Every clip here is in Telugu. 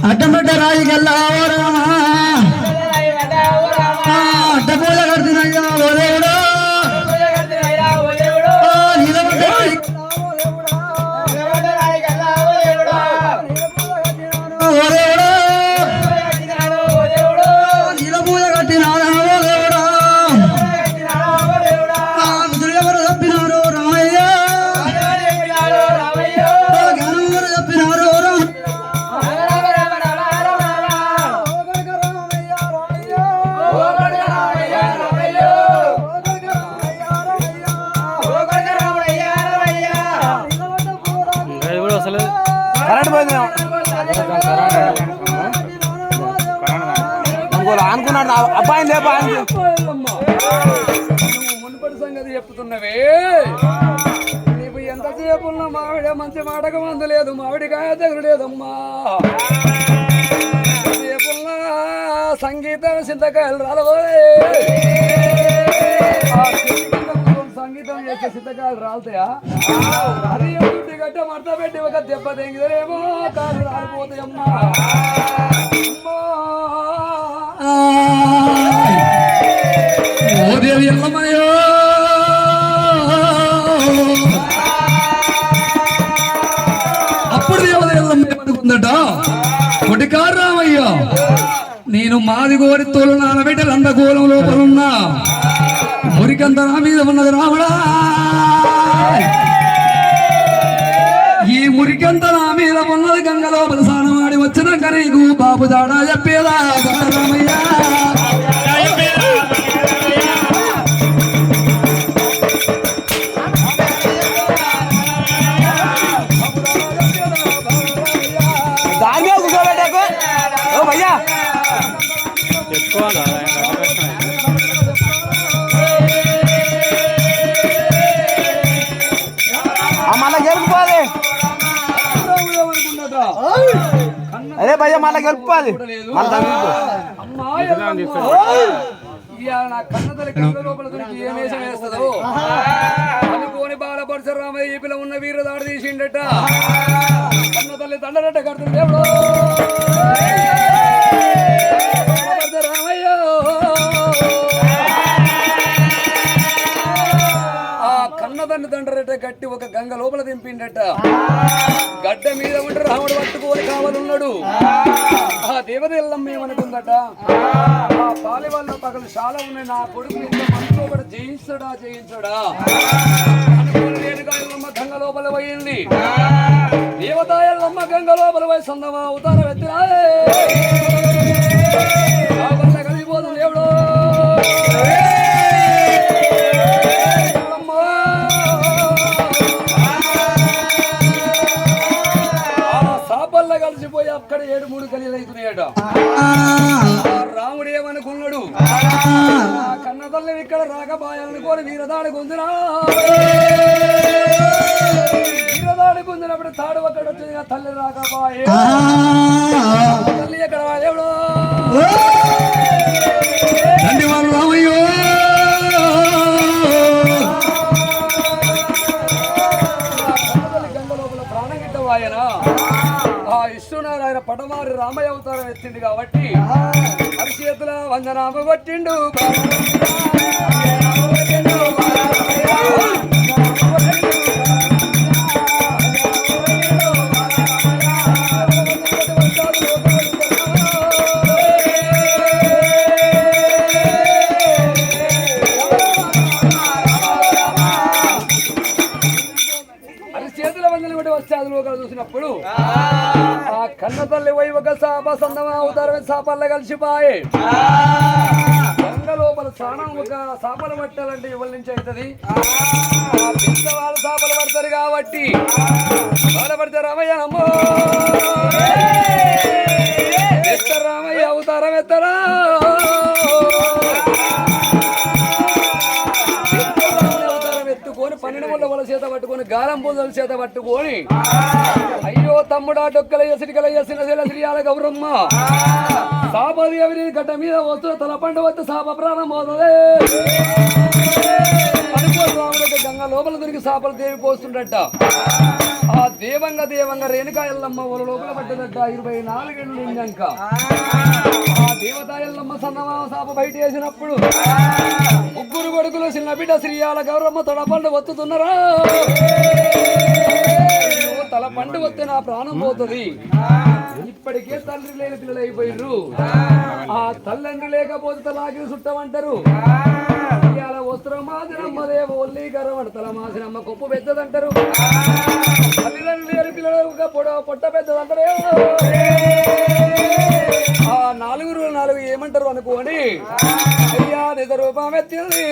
అడ్డబడ్డ రాజుకెళ్ళా అడ్డపూల కడుతున్నాయ్యా ఓ దేవుడు అనుకున్నాడు అబ్బాయి మునుపటి సంగతి చెప్తున్నవే నీకు ఎంతసేపు ఉన్న మావిడ మంచి మాటకు మందు లేదు మావిడికాయ తగులేదమ్మా ఎంతసేపున్న సంగీతం చింతకాయలు రాలబోయే సంగీతం చేస్తే చింతకాయలు రాలుతాయా అది ఇంటి గట్ట మడత పెట్టి ఒక దెబ్బ తెంగిదరేమో కాళ్ళు రాలిపోతాయమ్మా ఓ దేవి ఎల్లమ్మయ్యో అప్పుడు దేవత ఎల్లమ్మ అనుకుందట కొటికారు రామయ్య నేను మాది కోరి తోలు నానబెట్టి రంధగోళం లోపలున్నా మురికంత నా మీద ఉన్నది రాముడా ఈ మురికంత నా మీద ఉన్నది గంగ లోపల స్నానమాడి వచ్చినాక నీకు బాబు దాడా చెప్పేదా రామయ్య మళ్ళా గెలుపుకోవాలి అదే భయ్య మళ్ళా గెలుపుకోవాలి నా కన్న తల్లి కళ్ళ లోపల దొరికి ఏ వేషం వేస్తుందో అనుకోని బాలపరచు రామయ్య ఈ పిల్ల ఉన్న వీరు దాడి తీసిండట కన్న తల్లి దండరట కడుతుంది దేవుడు రామయ్య ఆ కన్నదండ్రి దండరట కట్టి ఒక గంగ లోపల దింపిండట గడ్డ మీద ఉండి రాముడు పట్టుకోని కావాలన్నాడు ఆ దేవత ఎల్లమ్మ ఏమనుకుందట ఆ పాలి వాళ్ళ పగలు చాలా ఉన్నాయి నా కొడుకు ఇంత మనసులో కూడా జయించడా అనుకోని రేణుగా ఎల్లమ్మ గంగ లోపల పోయింది దేవత ఎల్లమ్మ గంగ లోపల పోయి సొందమా అవతారం ఎత్తిరా కలిగిపోతుంది దేవుడు కలిసిపోయి అక్కడ 7 కలిలు అవుతున్నాయట రాముడు ఏమనుకున్నాడు కన్న తల్లి ఇక్కడ రాకపాయాలనుకోని వీరదాడి గుంజినా వీరదాడి గుంజినప్పుడు తాడు అక్కడ వచ్చింది తల్లి రాకపాయే తల్లి ఎక్కడ దేవుడు రామయ్యో గంగ లోపల ప్రాణం గిట్టవాయన ఆ ఇష్టనారాయణ పటమారి రామయ్య అవతారం ఎత్తిండు కాబట్టి హరిచేతుల వందనామ కొట్టిండు హరిచేతుల వందలు కూడా వచ్చాదులో చూసినప్పుడు ఆ కన్న తల్లి పోయి ఒక సాప సందమా అవుతారు సాపాల్లో కలిసిపోయి గంగ లోపల స్నానం ఒక సాపలు పట్టాలంటే ఎవరి నుంచి అవుతుంది వాళ్ళు సాపలు పడతారు కాబట్టి వాళ్ళు పడతారు రామయ్య అమ్మో రామయ్య అవుతారం ఎత్తరా ఎత్తుకొని 12 ముళ్ళ వాళ్ళ చేత పట్టుకొని గాలం పూజల చేత పట్టుకొని అయ్యో తమ్ముడా డొక్కలయ్య సిరికలయ్య శ్రీయాల గౌరమ్మ సాపది ఎవరి గడ్డ మీద వస్తు తల పండు వస్తే సాప ప్రాణం పోతుంది రాముడికి గంగ లోపల దొరికి సాపలు దేవి పోస్తుండట ఆ దేవ దేవంగా రేణుకా ఎల్లమ్మ ఊర లోపల పడ్డదట 24 ఏళ్ళు నిండాక ఆ దేవతా ఎల్లమ్మ సన్నమామ సాప బయట వేసినప్పుడు ముగ్గురు కొడుకులు చిన్న బిడ్డ శ్రీయాల గౌరమ్మ తొడపండు వత్తుతున్నారా తల పండు వస్తే నా ప్రాణం పోతుంది ఇప్పటికే తండ్రి లేని పిల్లలు అయిపోయిర్రు ఆ తల్లండ్రి లేకపోతే తలాగిరి చుట్టమంటారు ఇవాళ వస్త్రం మాసినమ్మదే ఒల్లి గర్వం తల మాసినమ్మ కొప్పు పెద్దదంటారు తల్లిదండ్రులు లేని పిల్లలు పొట్ట పెద్దదంటారు ఆ 4 ఏమంటారు అనుకోని అయ్యా నిజ రూపం ఎత్తింది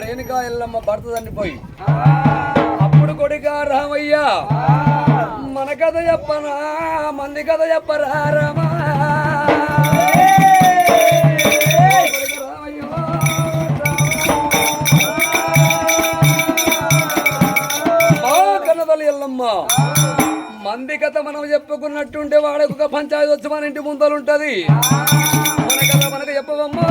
రేణుకా ఎల్లమ్మ భర్త చనిపోయి అప్పుడు కొడుకా రామయ్య మన కథ చెప్పనా మంది కథ చెప్పరా రామా కన్నదల్లి ఎల్లమ్మ మంది కథ మనం చెప్పుకున్నట్టుంటే వాడకు పంచాయతీ వచ్చి మన ఇంటి ముందలుంటది మన కథ మనకు చెప్పవమ్మా